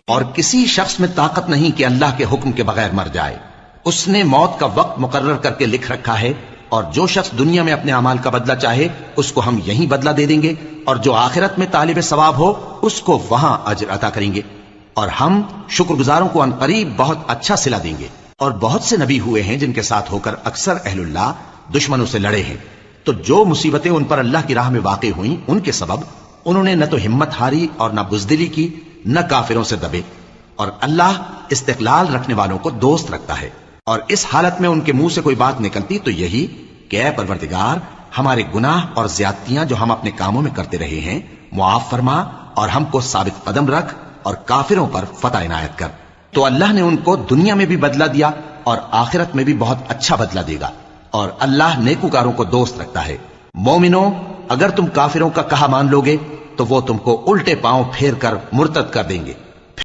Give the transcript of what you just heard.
اور کسی شخص میں طاقت نہیں کہ اللہ کے حکم کے بغیر مر جائے. اس نے موت کا وقت مقرر کر کے لکھ رکھا ہے، اور جو شخص دنیا میں اپنے اعمال کا بدلہ چاہے اس کو ہم یہیں بدلہ دے دیں گے، اور جو آخرت میں طالب ثواب ہو اس کو وہاں اجر عطا کریں گے، اور ہم شکر گزاروں کو عنقریب بہت اچھا صلہ دیں گے. اور بہت سے نبی ہوئے ہیں جن کے ساتھ ہو کر اکثر اہل اللہ دشمنوں سے لڑے ہیں، تو جو مصیبتیں ان پر اللہ کی راہ میں واقع ہوئیں ان کے سبب انہوں نے نہ تو ہمت ہاری اور نہ بزدلی کی، نہ کافروں سے دبے. اور اللہ استقلال رکھنے والوں کو دوست رکھتا ہے. اور اس حالت میں ان کے منہ سے کوئی بات نکلتی تو یہی کہ اے پروردگار، ہمارے گناہ اور زیادتیاں جو ہم اپنے کاموں میں کرتے رہے ہیں معاف فرما، اور ہم کو ثابت قدم رکھ اور کافروں پر فتح عنایت کر. تو اللہ نے ان کو دنیا میں بھی بدلہ دیا اور آخرت میں بھی بہت اچھا بدلہ دے گا، اور اللہ نیکوکاروں کو دوست رکھتا ہے. مومنو، اگر تم کافروں کا کہا مان لوگے تو وہ تم کو الٹے پاؤں پھیر کر مرتد کر دیں گے.